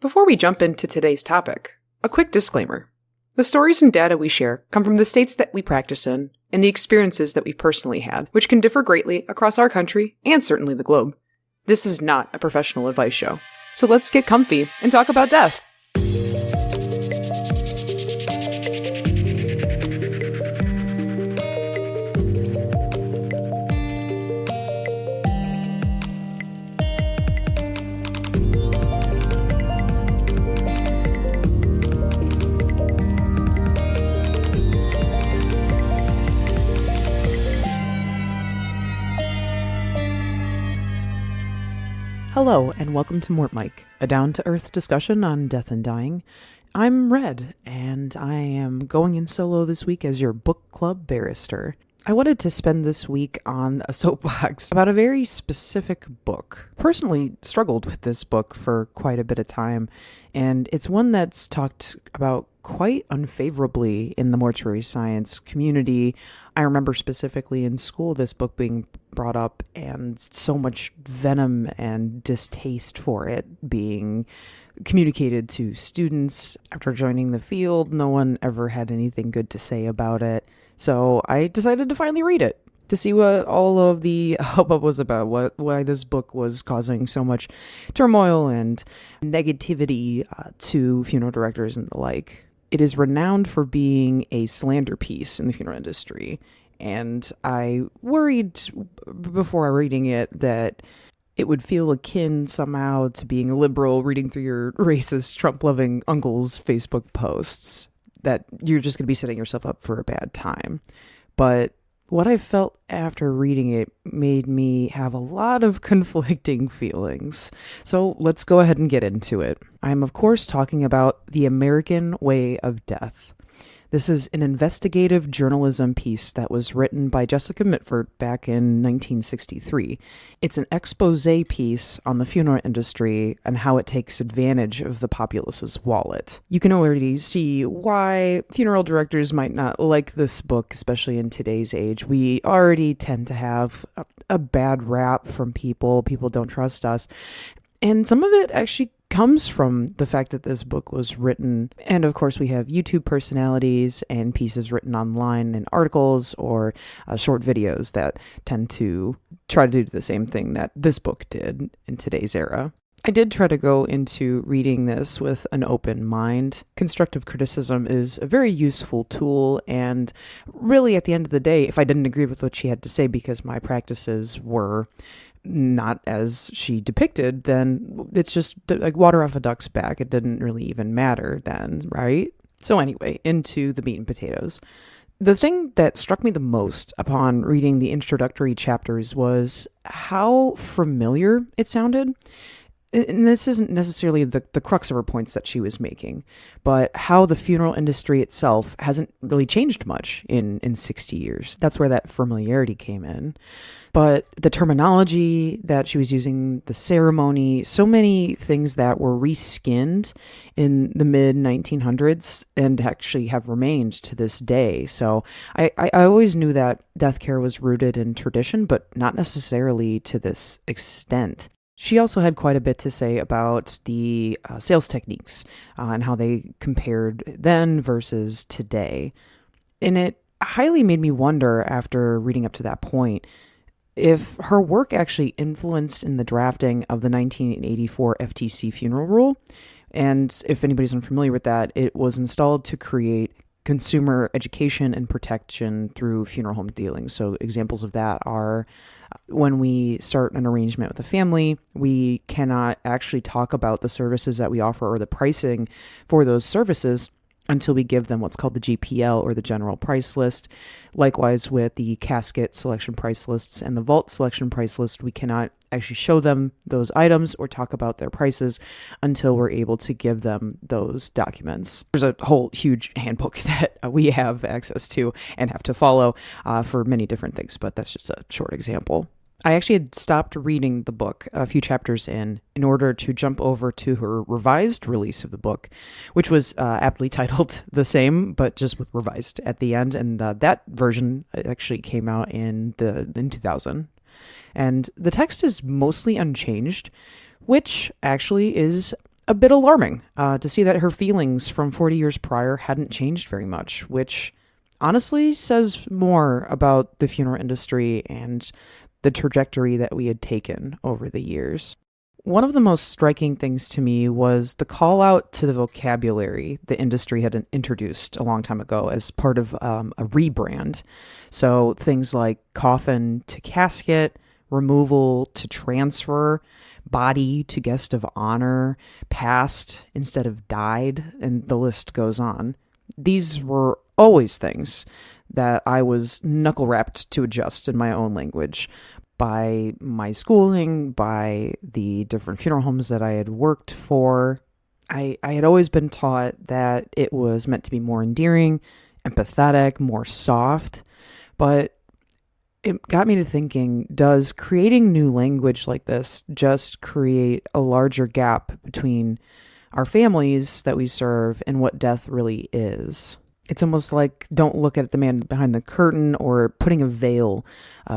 Before we jump into today's topic, a quick disclaimer. The stories and data we share come from the states that we practice in and the experiences that we personally had, which can differ greatly across our country and certainly the globe. This is not a professional advice show. So let's get comfy and talk about death. Hello, and welcome to Mort Mike, a down-to-earth discussion on death and dying. I'm Red, and I am going in solo this week as your book club barrister. I wanted to spend this week on a soapbox about a very specific book. Personally struggled with this book for quite a bit of time, and it's one that's talked about quite unfavorably in the mortuary science community. I remember specifically in school this book being brought up and so much venom and distaste for it being communicated to students. After joining the field, no one ever had anything good to say about it. So I decided to finally read it to see what all of the hubbub was about, why this book was causing so much turmoil and negativity to funeral directors and the like. It is renowned for being a slander piece in the funeral industry, and I worried before reading it that it would feel akin somehow to being a liberal reading through your racist, Trump-loving uncle's Facebook posts, that you're just going to be setting yourself up for a bad time. But what I felt after reading it made me have a lot of conflicting feelings. So let's go ahead and get into it. I'm, of course, talking about The American Way of Death. This is an investigative journalism piece that was written by Jessica Mitford back in 1963. It's an expose piece on the funeral industry and how it takes advantage of the populace's wallet. You can already see why funeral directors might not like this book, especially in today's age. We already tend to have a bad rap from people. People don't trust us. And some of it actually comes from the fact that this book was written. And of course, we have YouTube personalities and pieces written online in articles or short videos that tend to try to do the same thing that this book did in today's era. I did try to go into reading this with an open mind. Constructive criticism is a very useful tool, and really at the end of the day, if I didn't agree with what she had to say because my practices were not as she depicted, then it's just like water off a duck's back. It didn't really even matter then, right? So anyway, into the meat and potatoes. The thing that struck me the most upon reading the introductory chapters was how familiar it sounded. And this isn't necessarily the crux of her points that she was making, but how the funeral industry itself hasn't really changed much in 60 years. That's where that familiarity came in. But the terminology that she was using, the ceremony, so many things that were reskinned in the mid-1900s and actually have remained to this day. So I always knew that death care was rooted in tradition, but not necessarily to this extent. She also had quite a bit to say about the sales techniques and how they compared then versus today. And it highly made me wonder, after reading up to that point, if her work actually influenced in the drafting of the 1984 FTC funeral rule. And if anybody's unfamiliar with that, it was installed to create consumer education and protection through funeral home dealings. So examples of that are when we start an arrangement with a family, we cannot actually talk about the services that we offer or the pricing for those services until we give them what's called the GPL, or the general price list. Likewise, with the casket selection price lists and the vault selection price list, we cannot actually show them those items or talk about their prices until we're able to give them those documents. There's a whole huge handbook that we have access to and have to follow for many different things, but that's just a short example. I actually had stopped reading the book a few chapters in order to jump over to her revised release of the book, which was aptly titled the same, but just with revised at the end. And that version actually came out in 2000. And the text is mostly unchanged, which actually is a bit alarming to see that her feelings from 40 years prior hadn't changed very much, which honestly says more about the funeral industry and the trajectory that we had taken over the years. One of the most striking things to me was the call out to the vocabulary the industry had introduced a long time ago as part of a rebrand. So things like coffin to casket, removal to transfer, body to guest of honor, passed instead of died, and the list goes on. These were always things that I was knuckle wrapped to adjust in my own language by my schooling, by the different funeral homes that I had worked for. I had always been taught that it was meant to be more endearing, empathetic, more soft, but it got me to thinking, does creating new language like this just create a larger gap between our families that we serve and what death really is? It's almost like don't look at the man behind the curtain, or putting a veil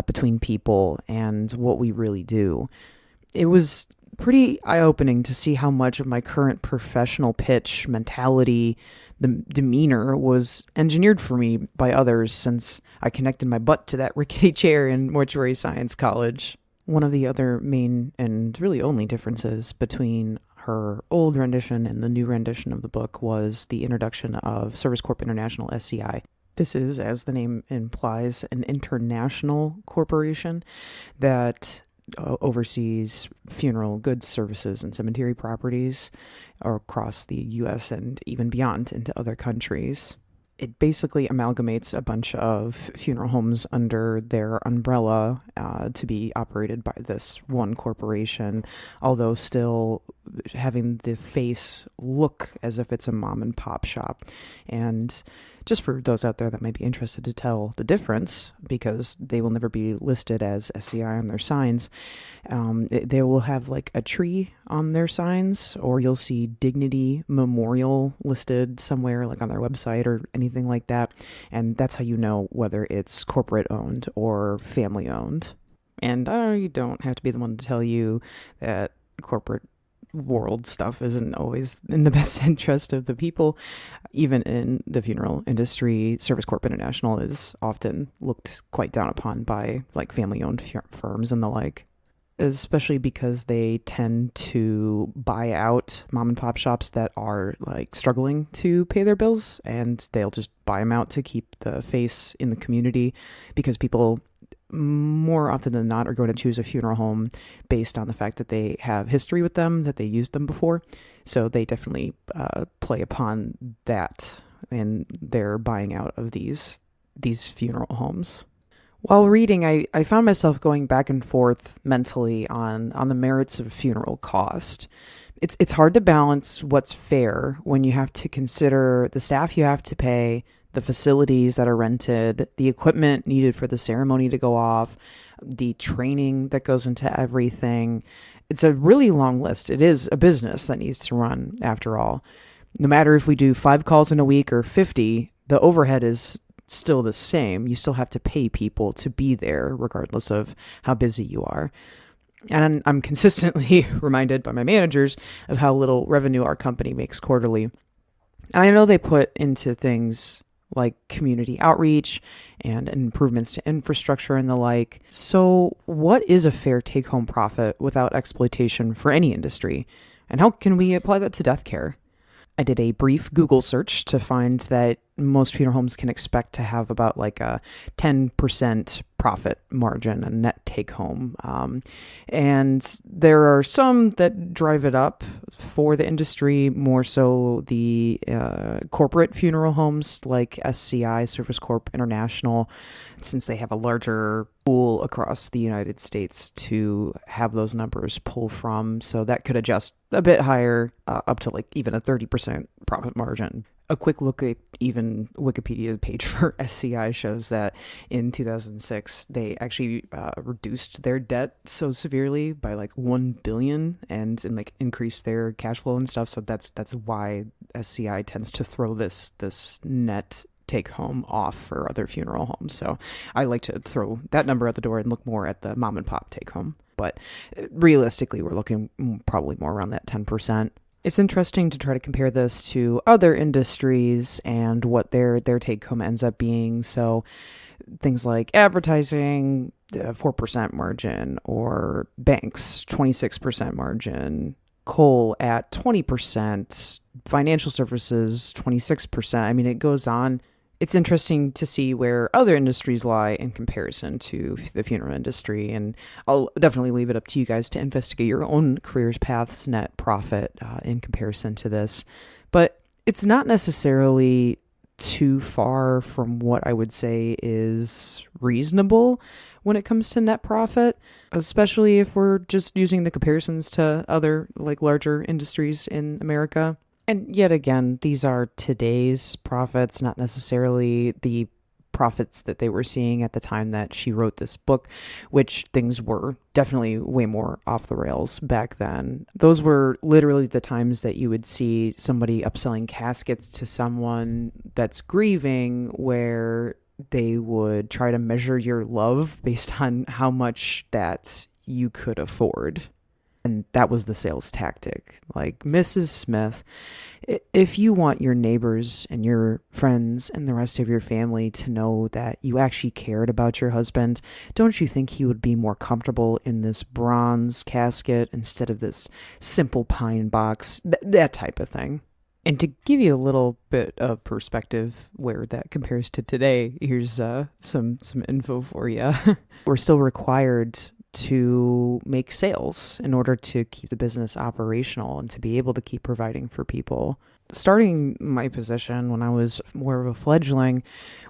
between people and what we really do. It was pretty eye-opening to see how much of my current professional pitch, mentality, the demeanor was engineered for me by others since I connected my butt to that rickety chair in Mortuary Science College. One of the other main and really only differences between her old rendition and the new rendition of the book was the introduction of Service Corp International, SCI. This is, as the name implies, an international corporation that oversees funeral goods, services, and cemetery properties across the U.S. and even beyond into other countries. It basically amalgamates a bunch of funeral homes under their umbrella to be operated by this one corporation, although still having the face look as if it's a mom and pop shop. And just for those out there that might be interested to tell the difference, because they will never be listed as SCI on their signs, they will have like a tree on their signs, or you'll see Dignity Memorial listed somewhere like on their website or anything like that. And that's how you know whether it's corporate owned or family owned. And I don't have to be the one to tell you that corporate world stuff isn't always in the best interest of the people. Even in the funeral industry, Service Corp International is often looked quite down upon by like family-owned firms and the like, especially because they tend to buy out mom and pop shops that are like struggling to pay their bills, and they'll just buy them out to keep the face in the community, because people more often than not are going to choose a funeral home based on the fact that they have history with them, that they used them before. So they definitely play upon that in their buying out of these funeral homes. While reading, I found myself going back and forth mentally on the merits of funeral cost. It's hard to balance what's fair when you have to consider the staff you have to pay, the facilities that are rented, the equipment needed for the ceremony to go off, the training that goes into everything. It's a really long list. It is a business that needs to run, after all. No matter if we do 5 calls in a week or 50, the overhead is still the same. You still have to pay people to be there, regardless of how busy you are. And I'm consistently reminded by my managers of how little revenue our company makes quarterly. And I know they put into things like community outreach and improvements to infrastructure and the like. So what is a fair take-home profit without exploitation for any industry? And how can we apply that to death care? I did a brief Google search to find that most funeral homes can expect to have about like a 10% profit margin, a net take home. And there are some that drive it up for the industry, more so the corporate funeral homes like SCI, Service Corp International, since they have a larger pool across the United States to have those numbers pull from. So that could adjust a bit higher, up to like even a 30% profit margin. A quick look at even Wikipedia page for SCI shows that in 2006, they actually reduced their debt so severely by like 1 billion and like increased their cash flow and stuff. So that's why SCI tends to throw this net take home off for other funeral homes. So I like to throw that number out the door and look more at the mom and pop take home. But realistically, we're looking probably more around that 10%. It's interesting to try to compare this to other industries and what their take home ends up being. So things like advertising, 4% margin, or banks, 26% margin, coal at 20%, financial services, 26%. I mean, it goes on. It's interesting to see where other industries lie in comparison to the funeral industry. And I'll definitely leave it up to you guys to investigate your own careers paths, net profit in comparison to this. But it's not necessarily too far from what I would say is reasonable when it comes to net profit, especially if we're just using the comparisons to other like larger industries in America. And yet again, these are today's profits, not necessarily the profits that they were seeing at the time that she wrote this book, which things were definitely way more off the rails back then. Those were literally the times that you would see somebody upselling caskets to someone that's grieving, where they would try to measure your love based on how much that you could afford. And that was the sales tactic. Like, Mrs. Smith, if you want your neighbors and your friends and the rest of your family to know that you actually cared about your husband, don't you think he would be more comfortable in this bronze casket instead of this simple pine box? That type of thing. And to give you a little bit of perspective where that compares to today, here's some info for you. We're still required to make sales in order to keep the business operational and to be able to keep providing for people. Starting my position when I was more of a fledgling,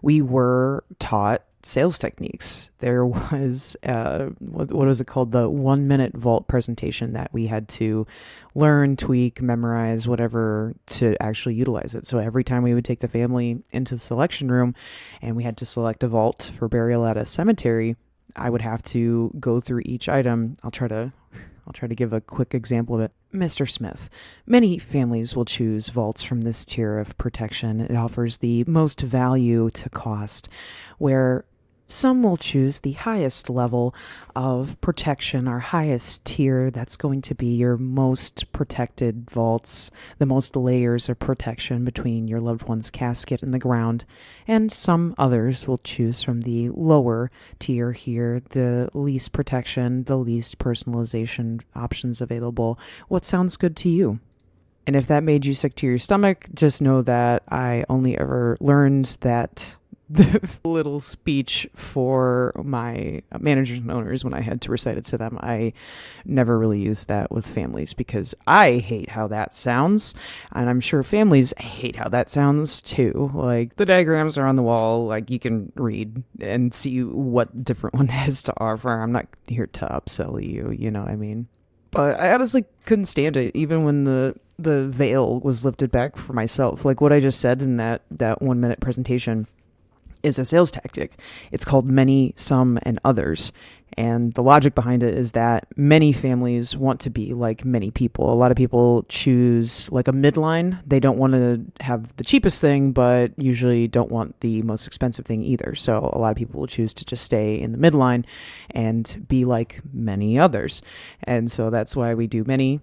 we were taught sales techniques. There was, what was it called? The 1-minute vault presentation that we had to learn, tweak, memorize, whatever, to actually utilize it. So every time we would take the family into the selection room and we had to select a vault for burial at a cemetery, I would have to go through each item. I'll try to give a quick example of it. Mr. Smith, many families will choose vaults from this tier of protection. It offers the most value to cost, where some will choose the highest level of protection, our highest tier. That's going to be your most protected vaults, the most layers of protection between your loved one's casket and the ground. And some others will choose from the lower tier here, the least protection, the least personalization options available. What sounds good to you? And if that made you sick to your stomach, just know that I only ever learned that the little speech for my managers and owners when I had to recite it to them. I never really used that with families because I hate how that sounds, and I'm sure families hate how that sounds too. Like, the diagrams are on the wall, like you can read and see what different one has to offer. I'm not here to upsell you, you know what I mean? But I honestly couldn't stand it, even when the veil was lifted back for myself. Like what I just said in that 1-minute presentation is a sales tactic. It's called many, some, and others. And the logic behind it is that many families want to be like many people. A lot of people choose like a midline. They don't want to have the cheapest thing, but usually don't want the most expensive thing either. So a lot of people will choose to just stay in the midline and be like many others. And so that's why we do many,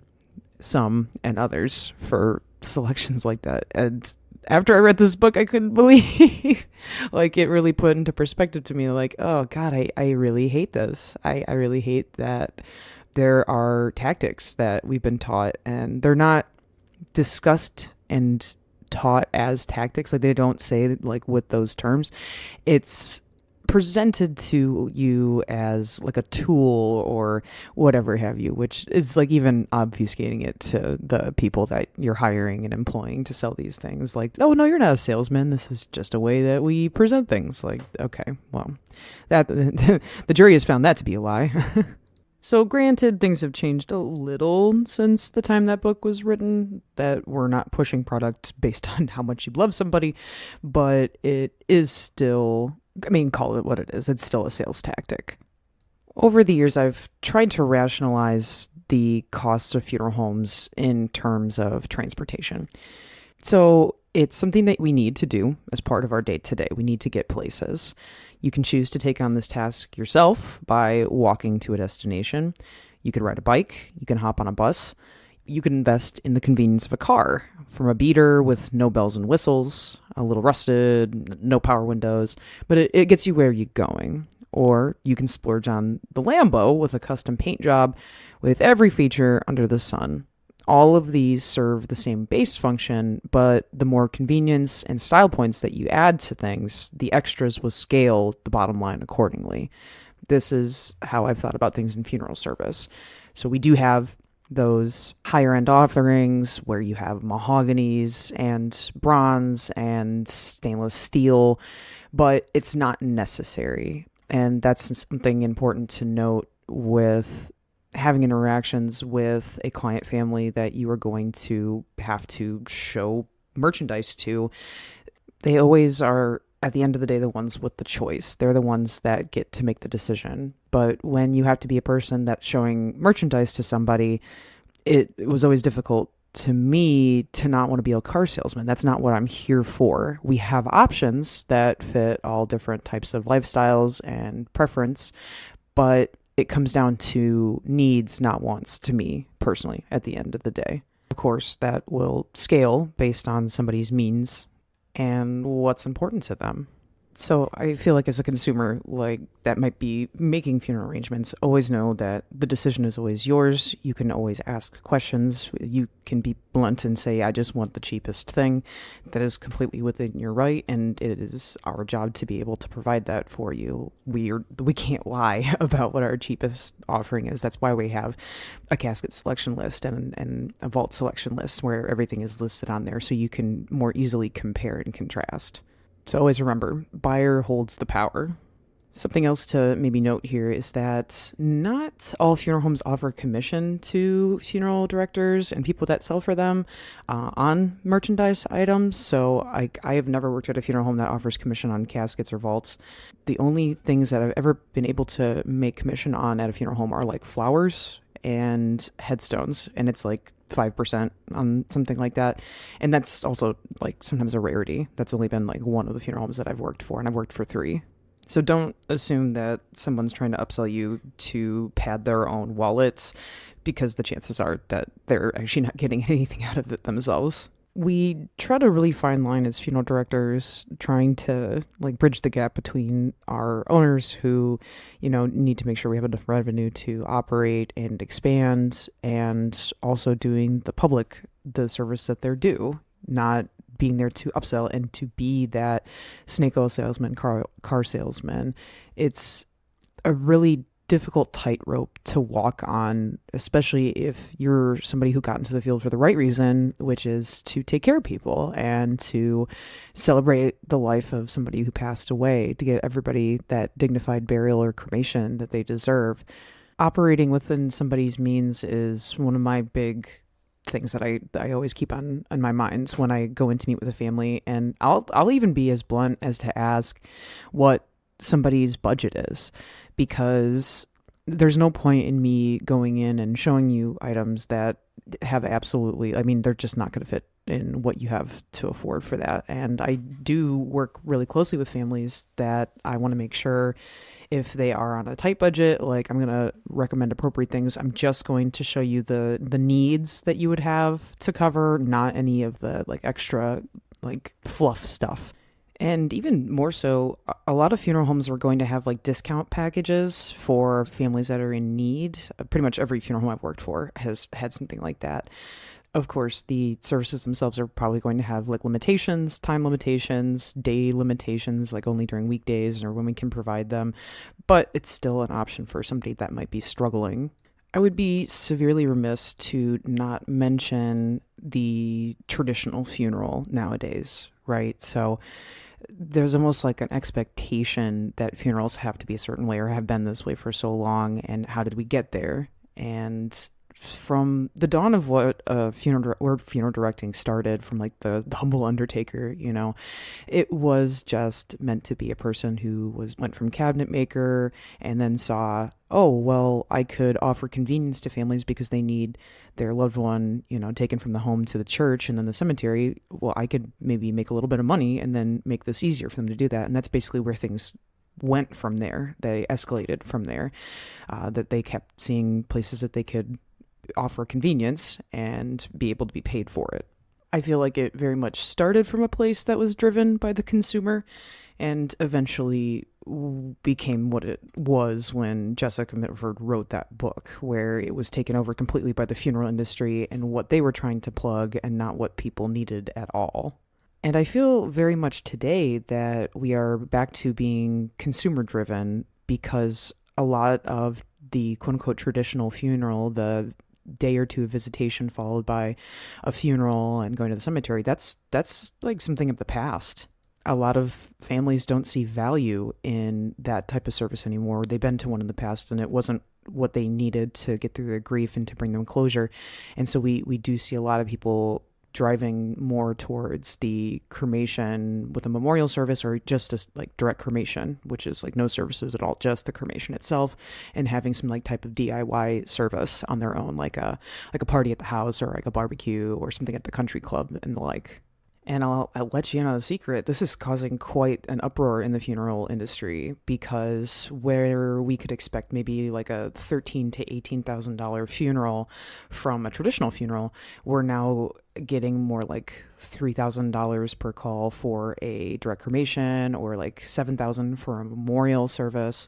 some, and others for selections like that. And after I read this book, I couldn't believe, like, it really put into perspective to me, like, oh God, I really hate this. I really hate that there are tactics that we've been taught and they're not discussed and taught as tactics. Like, they don't say like with those terms. It's presented to you as like a tool or whatever have you, which is like even obfuscating it to the people that you're hiring and employing to sell these things. Like, oh no, you're not a salesman. This is just a way that we present things. Like, okay, well, that the jury has found that to be a lie. So granted, things have changed a little since the time that book was written, that we're not pushing product based on how much you love somebody, but it is still, I mean, call it what it is. It's still a sales tactic. Over the years, I've tried to rationalize the costs of funeral homes in terms of transportation. So it's something that we need to do as part of our day-to-day. We need to get places. You can choose to take on this task yourself by walking to a destination. You could ride a bike. You can hop on a bus. You could invest in the convenience of a car, from a beater with no bells and whistles, a little rusted, no power windows, but it gets you where you're going. Or you can splurge on the Lambo with a custom paint job with every feature under the sun. All of these serve the same base function, but the more convenience and style points that you add to things, the extras will scale the bottom line accordingly. This is how I've thought about things in funeral service. So we do have those higher end offerings where you have mahoganies and bronze and stainless steel, but it's not necessary. And that's something important to note with having interactions with a client family that you are going to have to show merchandise to. They always are, at the end of the day, the ones with the choice. They're the ones that get to make the decision. But when you have to be a person that's showing merchandise to somebody, it was always difficult to me to not want to be a car salesman. That's not what I'm here for. We have options that fit all different types of lifestyles and preference, but it comes down to needs, not wants, to me personally, at the end of the day. Of course, that will scale based on somebody's means and what's important to them. So I feel like as a consumer, like that might be making funeral arrangements, always know that the decision is always yours. You can always ask questions. You can be blunt and say, I just want the cheapest thing. That is completely within your right, and it is our job to be able to provide that for you. We can't lie about what our cheapest offering is. That's why we have a casket selection list and a vault selection list where everything is listed on there so you can more easily compare and contrast. So always remember, buyer holds the power. Something else to maybe note here is that not all funeral homes offer commission to funeral directors and people that sell for them on merchandise items. So I have never worked at a funeral home that offers commission on caskets or vaults. The only things that I've ever been able to make commission on at a funeral home are like flowers and headstones, and it's like 5% on something like that. And that's also like sometimes a rarity. That's only been like one of the funeral homes that I've worked for, and I've worked for 3. So don't assume that someone's trying to upsell you to pad their own wallets, because the chances are that they're actually not getting anything out of it themselves. We try to really fine line as funeral directors, trying to like bridge the gap between our owners who, need to make sure we have enough revenue to operate and expand, and also doing the public the service that they're due, not being there to upsell and to be that snake oil salesman, car salesman. It's a really difficult tightrope to walk on, especially if you're somebody who got into the field for the right reason, which is to take care of people and to celebrate the life of somebody who passed away, to get everybody that dignified burial or cremation that they deserve. Operating within somebody's means is one of my big things that I always keep on my mind when I go in to meet with a family. And I'll even be as blunt as to ask what somebody's budget is, because there's no point in me going in and showing you items that have they're just not going to fit in what you have to afford for that. And I do work really closely with families that I want to make sure, if they are on a tight budget, like I'm going to recommend appropriate things. I'm just going to show you the needs that you would have to cover, not any of the like extra like fluff stuff. And even more so, a lot of funeral homes are going to have like discount packages for families that are in need. Pretty much every funeral home I've worked for has had something like that. Of course, the services themselves are probably going to have like limitations, time limitations, day limitations, like only during weekdays or when we can provide them. But it's still an option for somebody that might be struggling. I would be severely remiss to not mention the traditional funeral nowadays, right? So there's almost like an expectation that funerals have to be a certain way or have been this way for so long. And how did we get there? And from the dawn of what funeral directing started, from like the humble undertaker, it was just meant to be a person who went from cabinet maker and then saw, oh, well, I could offer convenience to families because they need their loved one, taken from the home to the church and then the cemetery. Well, I could maybe make a little bit of money and then make this easier for them to do that. And that's basically where things went from there. They escalated from there, that they kept seeing places that they could offer convenience and be able to be paid for it. I feel like it very much started from a place that was driven by the consumer and eventually became what it was when Jessica Mitford wrote that book, where it was taken over completely by the funeral industry and what they were trying to plug and not what people needed at all. And I feel very much today that we are back to being consumer driven because a lot of the quote unquote traditional funeral, the day or two of visitation followed by a funeral and going to the cemetery, that's like something of the past. A lot of families don't see value in that type of service anymore. They've been to one in the past and it wasn't what they needed to get through their grief and to bring them closure. And so we do see a lot of people driving more towards the cremation with a memorial service or just a like direct cremation, which is like no services at all, just the cremation itself, and having some like type of DIY service on their own, like a party at the house or like a barbecue or something at the country club and the like. And I'll let you in on a secret. This is causing quite an uproar in the funeral industry because where we could expect maybe like a $13,000 to $18,000 funeral from a traditional funeral, we're now getting more like $3,000 per call for a direct cremation or like $7,000 for a memorial service.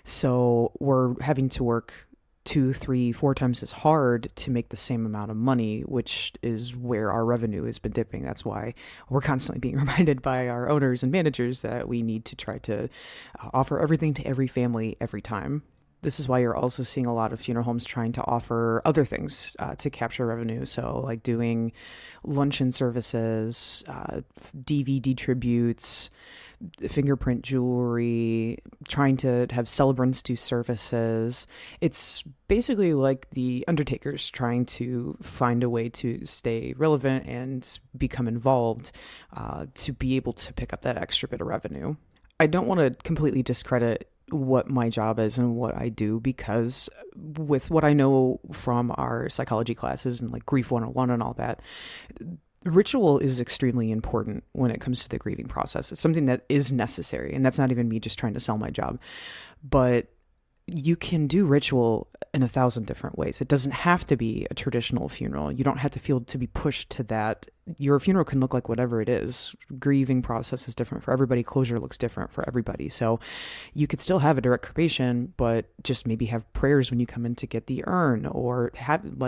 So we're having to work 2, 3, 4 times as hard to make the same amount of money, which is where our revenue has been dipping. That's why we're constantly being reminded by our owners and managers that we need to try to offer everything to every family every time. This is why you're also seeing a lot of funeral homes trying to offer other things to capture revenue. So like doing luncheon services, DVD tributes, fingerprint jewelry, trying to have celebrants do services. It's basically like the undertakers trying to find a way to stay relevant and become involved to be able to pick up that extra bit of revenue. I don't want to completely discredit what my job is and what I do, because with what I know from our psychology classes and like Grief 101 and all that, ritual is extremely important when it comes to the grieving process. It's something that is necessary, and that's not even me just trying to sell my job. But you can do ritual in 1,000 different ways. It doesn't have to be a traditional funeral. You don't have to feel to be pushed to that. Your funeral can look like whatever it is. Grieving process is different for everybody. Closure looks different for everybody. So you could still have a direct cremation, but just maybe have prayers when you come in to get the urn, or having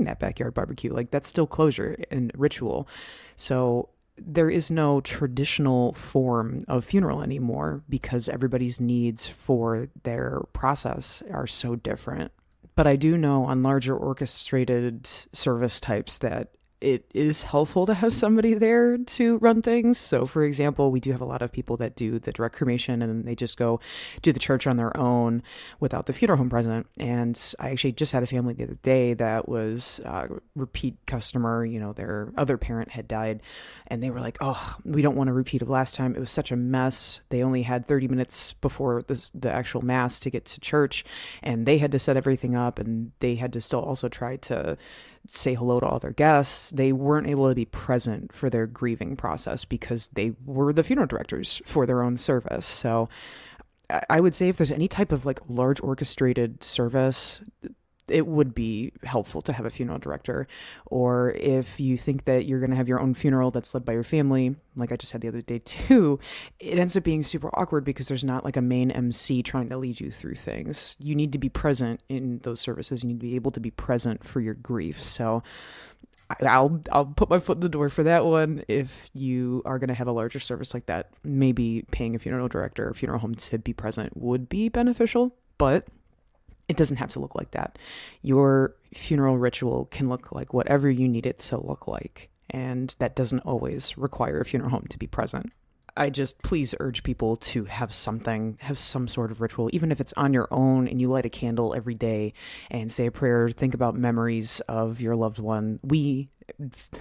that backyard barbecue. Like, that's still closure and ritual. So there is no traditional form of funeral anymore because everybody's needs for their process are so different. But I do know on larger orchestrated service types that it is helpful to have somebody there to run things. So for example, we do have a lot of people that do the direct cremation and then they just go do the church on their own without the funeral home present. And I actually just had a family the other day that was a repeat customer. You know, their other parent had died and they were like, oh, we don't want to repeat of last time. It was such a mess. They only had 30 minutes before the actual mass to get to church, and they had to set everything up, and they had to still also try to say hello to all their guests. They weren't able to be present for their grieving process because they were the funeral directors for their own service. So I would say if there's any type of like large orchestrated service, it would be helpful to have a funeral director. Or if you think that you're going to have your own funeral that's led by your family, like I just had the other day too, it ends up being super awkward because there's not like a main MC trying to lead you through things. You need to be present in those services. You need to be able to be present for your grief. So I'll put my foot in the door for that one. If you are going to have a larger service like that, maybe paying a funeral director or funeral home to be present would be beneficial, but it doesn't have to look like that. Your funeral ritual can look like whatever you need it to look like, and that doesn't always require a funeral home to be present. I just please urge people to have some sort of ritual, even if it's on your own and you light a candle every day and say a prayer, think about memories of your loved one. We,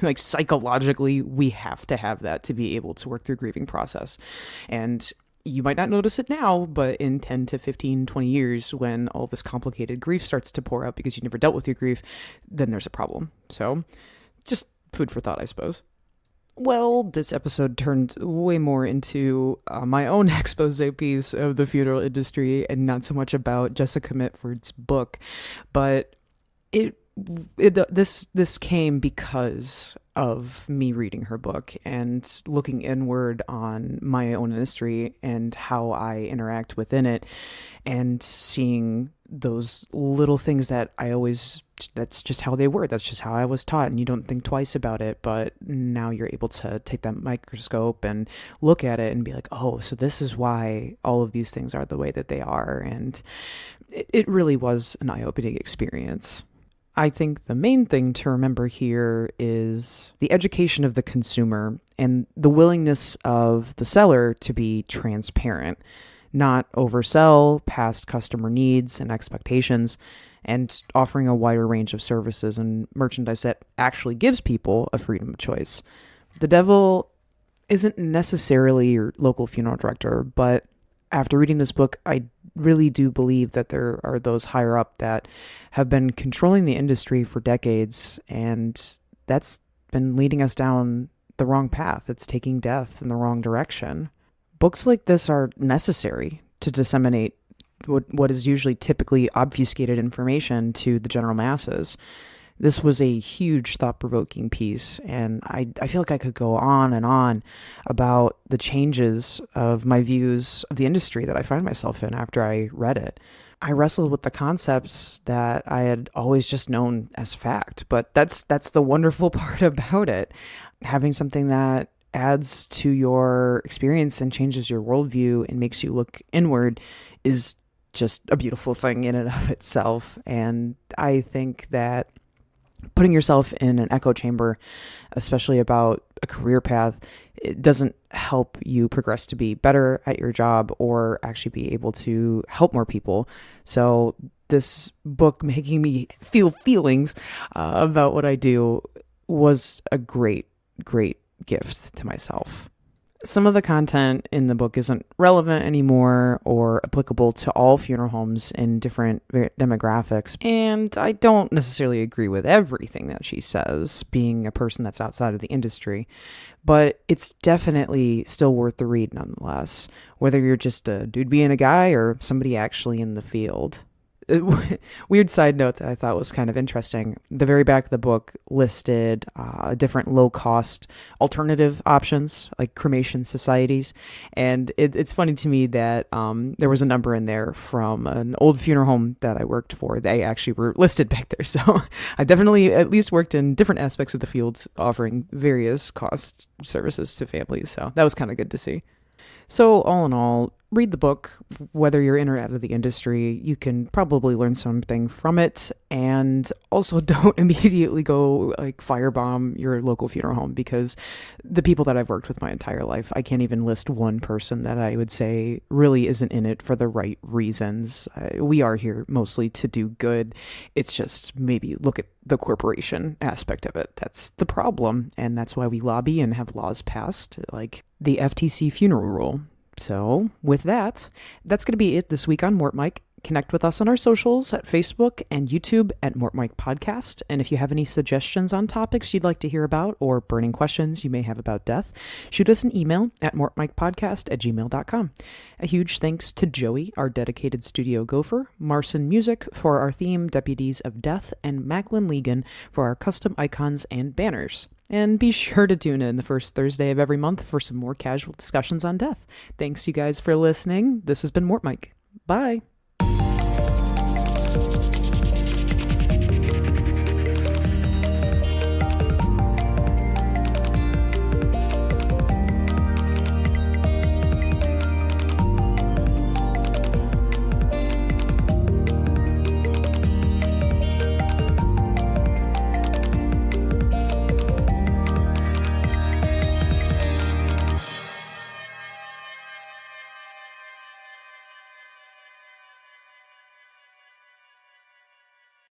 like psychologically, we have to have that to be able to work through grieving process. And you might not notice it now, but in 10 to 15, 20 years, when all this complicated grief starts to pour out because you never dealt with your grief, then there's a problem. So just food for thought, I suppose. Well, this episode turned way more into my own expose piece of the funeral industry and not so much about Jessica Mitford's book, but it this came because of me reading her book and looking inward on my own industry and how I interact within it, and seeing those little things that that's just how they were. That's just how I was taught, and you don't think twice about it. But now you're able to take that microscope and look at it and be like, oh, so this is why all of these things are the way that they are. And it really was an eye-opening experience. I think the main thing to remember here is the education of the consumer and the willingness of the seller to be transparent, not oversell past customer needs and expectations, and offering a wider range of services and merchandise that actually gives people a freedom of choice. The devil isn't necessarily your local funeral director, but after reading this book, I really do believe that there are those higher up that have been controlling the industry for decades, and that's been leading us down the wrong path. It's taking death in the wrong direction. Books like this are necessary to disseminate what is usually typically obfuscated information to the general masses. This was a huge thought-provoking piece, and I feel like I could go on and on about the changes of my views of the industry that I find myself in after I read it. I wrestled with the concepts that I had always just known as fact, but that's the wonderful part about it. Having something that adds to your experience and changes your worldview and makes you look inward is just a beautiful thing in and of itself. And I think that putting yourself in an echo chamber, especially about a career path, it doesn't help you progress to be better at your job or actually be able to help more people. So this book making me feel feelings about what I do was a great gift to myself. Some of the content in the book isn't relevant anymore or applicable to all funeral homes in different demographics, and I don't necessarily agree with everything that she says, being a person that's outside of the industry, but it's definitely still worth the read nonetheless, whether you're just a dude being a guy or somebody actually in the field. Weird side note that I thought was kind of interesting. The very back of the book listed different low-cost alternative options, like cremation societies. And it's funny to me that there was a number in there from an old funeral home that I worked for. They actually were listed back there. So I definitely at least worked in different aspects of the fields, offering various cost services to families. So that was kind of good to see. So all in all, read the book. Whether you're in or out of the industry, you can probably learn something from it. And also don't immediately go firebomb your local funeral home, because the people that I've worked with my entire life, I can't even list one person that I would say really isn't in it for the right reasons. We are here mostly to do good. It's just maybe look at the corporation aspect of it. That's the problem. And that's why we lobby and have laws passed, like the FTC funeral rule. So with that's going to be it this week on Mort Mike. Connect with us on our socials at Facebook and YouTube at Mort Mike Podcast. And if you have any suggestions on topics you'd like to hear about or burning questions you may have about death, shoot us an email at mortmikepodcast@gmail.com. A huge thanks to Joey, our dedicated studio gopher, Marson Music for our theme, Deputies of Death, and Macklin Legan for our custom icons and banners. And be sure to tune in the first Thursday of every month for some more casual discussions on death. Thanks you guys for listening. This has been Mort Mike. Bye.